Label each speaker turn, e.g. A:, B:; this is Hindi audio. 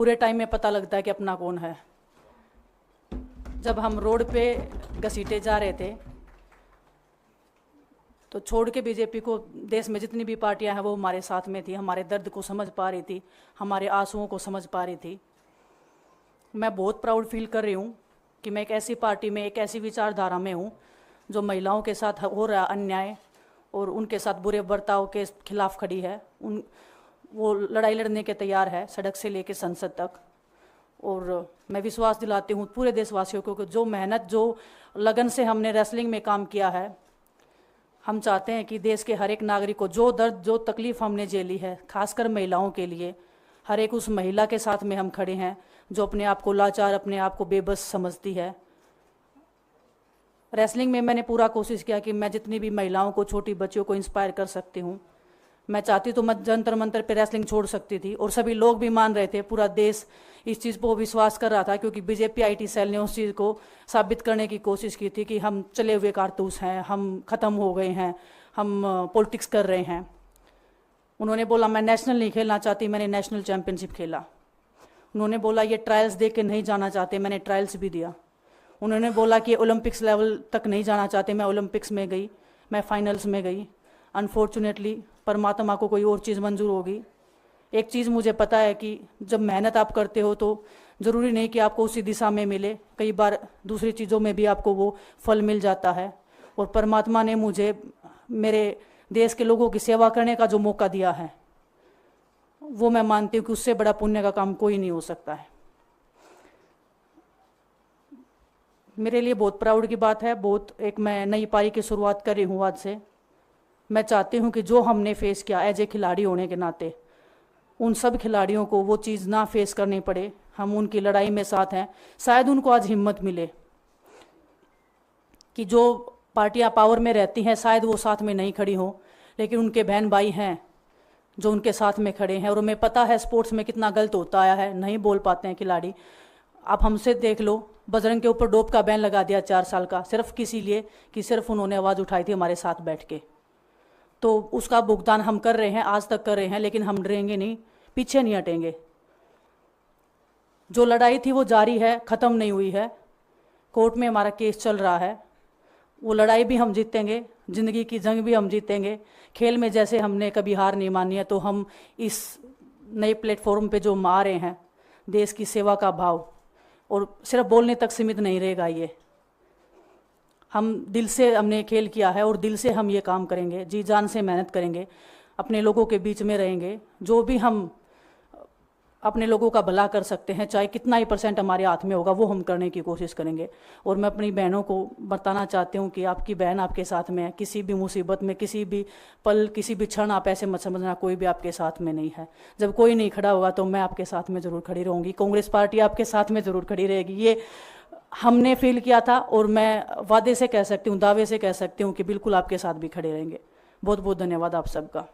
A: पूरे टाइम में पता लगता है कि अपना कौन है। जब हम रोड पे घसीटे जा रहे थे तो छोड़ के बीजेपी को, देश में जितनी भी पार्टियां हैं वो हमारे साथ में थी, हमारे दर्द को समझ पा रही थी, हमारे आंसुओं को समझ पा रही थी। मैं बहुत प्राउड फील कर रही हूँ कि मैं एक ऐसी पार्टी में, एक ऐसी विचारधारा में हूँ जो महिलाओं के साथ हो रहा अन्याय और उनके साथ बुरे बर्ताव के खिलाफ खड़ी है। वो लड़ाई लड़ने के तैयार है, सड़क से लेकर संसद तक। और मैं विश्वास दिलाती हूँ पूरे देशवासियों को कि जो मेहनत, जो लगन से हमने रेसलिंग में काम किया है, हम चाहते हैं कि देश के हर एक नागरिक को जो दर्द, जो तकलीफ़ हमने झेली है, खासकर महिलाओं के लिए, हर एक उस महिला के साथ में हम खड़े हैं जो अपने आप को लाचार, अपने आप को बेबस समझती है। रेसलिंग में मैंने पूरा कोशिश किया कि मैं जितनी भी महिलाओं को, छोटी बच्चियों को इंस्पायर कर सकती हूँ। मैं चाहती तो मैं जंतर मंतर पे रेसलिंग छोड़ सकती थी और सभी लोग भी मान रहे थे, पूरा देश इस चीज़ पर विश्वास कर रहा था, क्योंकि बीजेपी आईटी सेल ने उस चीज़ को साबित करने की कोशिश की थी कि हम चले हुए कारतूस हैं, हम ख़त्म हो गए हैं, हम पॉलिटिक्स कर रहे हैं। उन्होंने बोला मैं नेशनल नहीं खेलना चाहती, मैंने नेशनल चैम्पियनशिप खेला। उन्होंने बोला ये ट्रायल्स दे के नहीं जाना चाहते, मैंने ट्रायल्स भी दिया। उन्होंने बोला कि ओलंपिक्स लेवल तक नहीं जाना चाहते, मैं ओलंपिक्स में गई, मैं फाइनल्स में गई। अनफॉर्चुनेटली परमात्मा को कोई और चीज़ मंजूर होगी। एक चीज़ मुझे पता है कि जब मेहनत आप करते हो तो ज़रूरी नहीं कि आपको उसी दिशा में मिले, कई बार दूसरी चीज़ों में भी आपको वो फल मिल जाता है। और परमात्मा ने मुझे मेरे देश के लोगों की सेवा करने का जो मौका दिया है, वो मैं मानती हूँ कि उससे बड़ा पुण्य का काम कोई नहीं हो सकता है। मेरे लिए बहुत प्राउड की बात है। एक मैं नई पारी की शुरुआत कर रही हूँ आज से। मैं चाहती हूँ कि जो हमने फेस किया एज ए खिलाड़ी होने के नाते, उन सब खिलाड़ियों को वो चीज़ ना फेस करनी पड़े। हम उनकी लड़ाई में साथ हैं। शायद उनको आज हिम्मत मिले कि जो पार्टियां पावर में रहती हैं शायद वो साथ में नहीं खड़ी हों, लेकिन उनके बहन भाई हैं जो उनके साथ में खड़े हैं। और हमें पता है स्पोर्ट्स में कितना गलत होता आया है, नहीं बोल पाते हैं खिलाड़ी। आप हमसे देख लो, बजरंग के ऊपर डोप का बैन लगा दिया 4 साल का, सिर्फ किसी लिए कि सिर्फ उन्होंने आवाज़ उठाई थी हमारे साथ बैठ के। तो उसका भुगतान हम कर रहे हैं, आज तक कर रहे हैं, लेकिन हम डरेंगे नहीं, पीछे नहीं हटेंगे। जो लड़ाई थी वो जारी है, ख़त्म नहीं हुई है। कोर्ट में हमारा केस चल रहा है, वो लड़ाई भी हम जीतेंगे, ज़िंदगी की जंग भी हम जीतेंगे। खेल में जैसे हमने कभी हार नहीं मानी है, तो हम इस नए प्लेटफॉर्म पे जो आ रहे हैं, देश की सेवा का भाव, और सिर्फ बोलने तक सीमित नहीं रहेगा। ये हम दिल से हमने खेल किया है और दिल से हम ये काम करेंगे, जी जान से मेहनत करेंगे, अपने लोगों के बीच में रहेंगे। जो भी हम अपने लोगों का भला कर सकते हैं, चाहे कितना ही % हमारे हाथ में होगा, वो हम करने की कोशिश करेंगे। और मैं अपनी बहनों को बताना चाहती हूँ कि आपकी बहन आपके साथ में है। किसी भी मुसीबत में, किसी भी पल, किसी भी क्षण आप ऐसे मत समझना कोई भी आपके साथ में नहीं है। जब कोई नहीं खड़ा होगा तो मैं आपके साथ में ज़रूर खड़ी रहूँगी, कांग्रेस पार्टी आपके साथ में ज़रूर खड़ी रहेगी। ये हमने फील किया था और मैं वादे से कह सकती हूँ, दावे से कह सकती हूँ कि बिल्कुल आपके साथ भी खड़े रहेंगे। बहुत बहुत धन्यवाद आप सबका।